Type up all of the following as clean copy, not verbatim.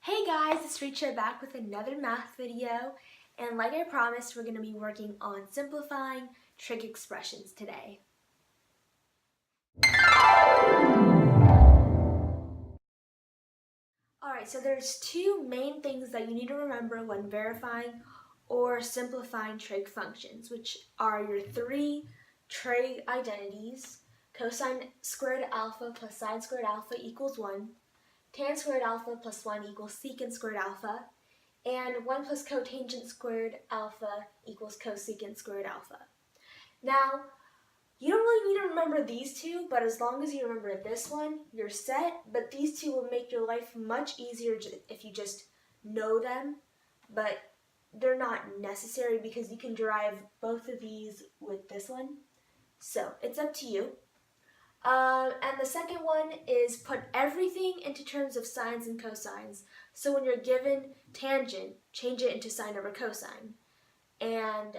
Hey guys, it's Richa back with another math video, and like I promised, we're going to be working on simplifying trig expressions today. Alright, so there's two main things that you need to remember when verifying or simplifying trig functions, which are your three trig identities: cosine squared alpha plus sine squared alpha equals 1, tan squared alpha plus 1 equals secant squared alpha, and 1 plus cotangent squared alpha equals cosecant squared alpha. Now, you don't really need to remember these two, but as long as you remember this one, you're set. But these two will make your life much easier if you just know them, but they're not necessary because you can derive both of these with this one. So, it's up to you. And the second one is put everything into terms of sines and cosines. So when you're given tangent, change it into sine over cosine. And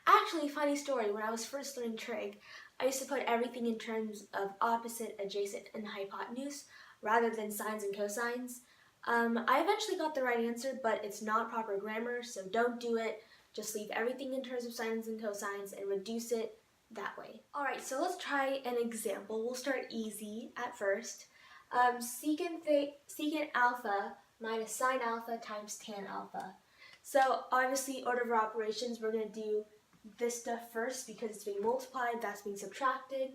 actually, funny story, when I was first learning trig, I used to put everything in terms of opposite, adjacent, and hypotenuse rather than sines and cosines. I eventually got the right answer, but it's not proper grammar, so don't do it. Just leave everything in terms of sines and cosines and reduce it that way. Alright, so let's try an example. We'll start easy at first. Secant alpha minus sine alpha times tan alpha. So obviously, order of operations, we're going to do this stuff first because it's being multiplied, that's being subtracted.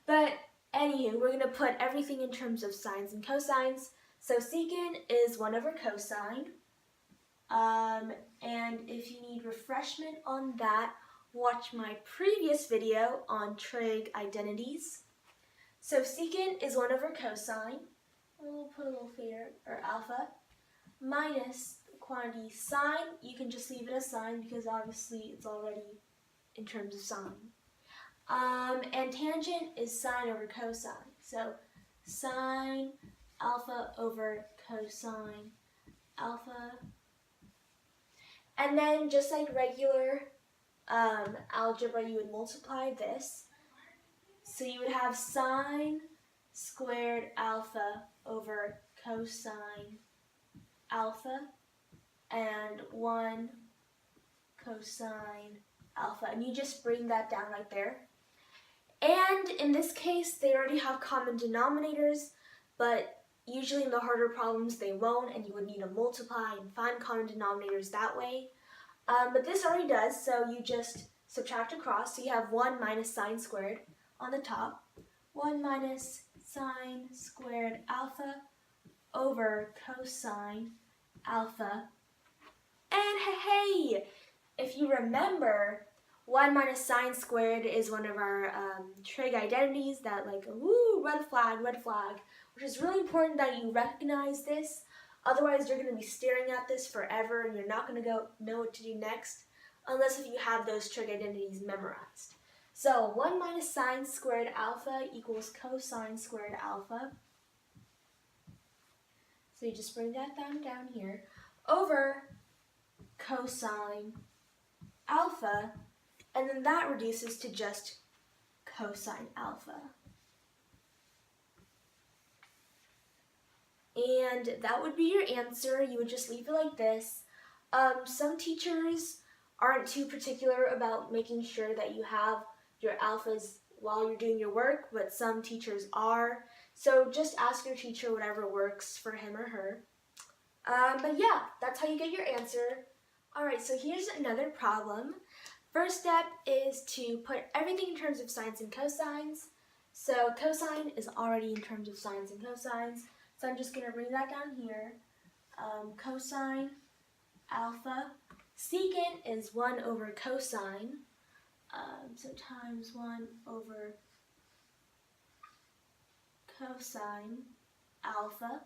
But anywho, we're going to put everything in terms of sines and cosines. So secant is 1 over cosine. And if you need refreshment on that, watch my previous video on trig identities. So secant is 1 over cosine, we'll put a little here, or alpha, minus the quantity sine. You can just leave it as sine because obviously it's already in terms of sine. And tangent is sine over cosine. So sine alpha over cosine alpha. And then just like regular algebra, you would multiply this. So you would have sine squared alpha over cosine alpha and 1 cosine alpha. And you just bring that down right there. And in this case, they already have common denominators, but usually in the harder problems they won't, and you would need to multiply and find common denominators that way. But this already does, so you just subtract across. So you have 1 minus sine squared on the top. 1 minus sine squared alpha over cosine alpha. And hey, if you remember, 1 minus sine squared is one of our trig identities that red flag, which is really important that you recognize this. Otherwise, you're going to be staring at this forever and you're not going to know what to do next unless if you have those trig identities memorized. So 1 minus sine squared alpha equals cosine squared alpha. So you just bring that down here over cosine alpha, and then that reduces to just cosine alpha. And that would be your answer. You would just leave it like this. Some teachers aren't too particular about making sure that you have your alphas while you're doing your work, but some teachers are. So just ask your teacher whatever works for him or her. But yeah, that's how you get your answer. Alright, so here's another problem. First step is to put everything in terms of sines and cosines. So cosine is already in terms of sines and cosines. So I'm just going to bring that down here. Cosine alpha. Secant is 1 over cosine. So times 1 over cosine alpha.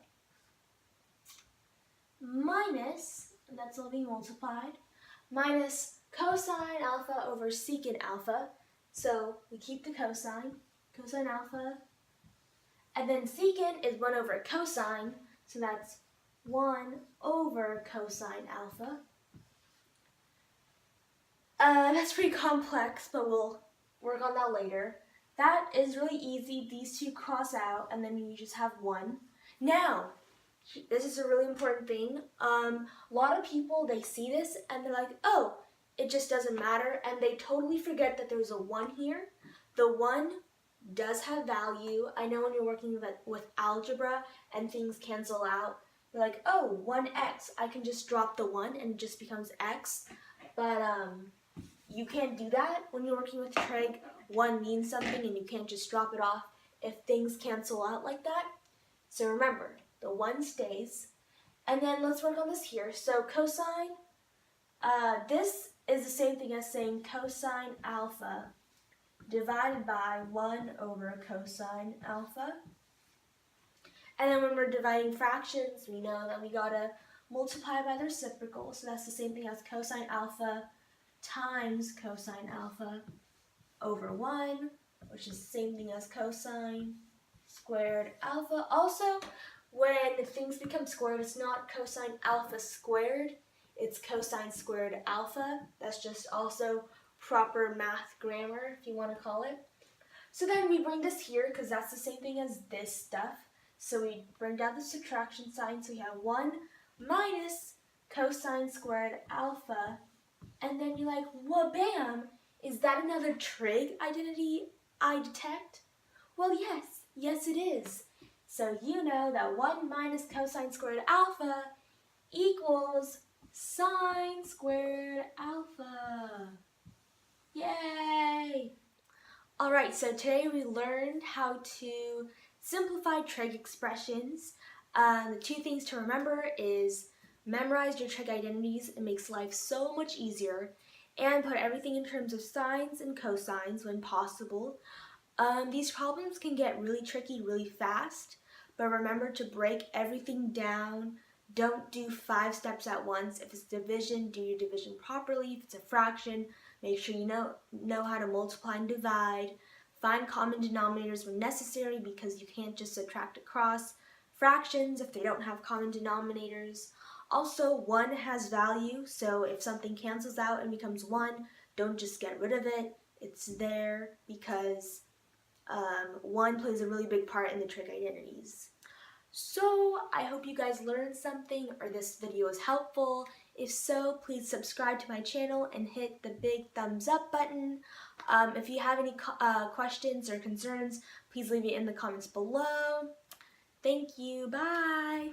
Minus, that's all being multiplied, minus cosine alpha over secant alpha. So we keep the cosine alpha. And then secant is 1 over cosine, so that's 1 over cosine alpha. That's pretty complex, but we'll work on that later. That is really easy. These two cross out, and then you just have 1. Now, this is a really important thing. A lot of people, they see this and they're like, oh, it just doesn't matter, and they totally forget that there's a 1 here. The 1 does have value. I know when you're working with algebra and things cancel out, you're like, oh, 1x, I can just drop the 1 and it just becomes x. But you can't do that when you're working with trig. 1 means something and you can't just drop it off if things cancel out like that. So remember, the 1 stays. And then let's work on this here. So cosine, this is the same thing as saying cosine alpha divided by 1 over cosine alpha. And then when we're dividing fractions, we know that we gotta multiply by the reciprocal. So that's the same thing as cosine alpha times cosine alpha over 1, which is the same thing as cosine squared alpha. Also, when things become squared, it's not cosine alpha squared, it's cosine squared alpha. That's just also proper math grammar, if you want to call it. So then we bring this here because that's the same thing as this stuff. So we bring down the subtraction sign, so we have 1 minus cosine squared alpha. And then you're like, whoa, bam, is that another trig identity I detect? Well, yes it is. So you know that 1 minus cosine squared alpha equals sine squared alpha. Yay! Alright, so today we learned how to simplify trig expressions. The 2 things to remember is memorize your trig identities. It makes life so much easier. And put everything in terms of sines and cosines when possible. These problems can get really tricky really fast, but remember to break everything down. Don't do 5 steps at once. If it's division, do your division properly. If it's a fraction, make sure you know how to multiply and divide. Find common denominators when necessary because you can't just subtract across fractions if they don't have common denominators. Also, 1 has value, so if something cancels out and becomes 1, don't just get rid of it. It's there because 1 plays a really big part in the trig identities. So I hope you guys learned something or this video was helpful. If so, please subscribe to my channel and hit the big thumbs up button. If you have any questions or concerns, please leave it in the comments below. Thank you. Bye.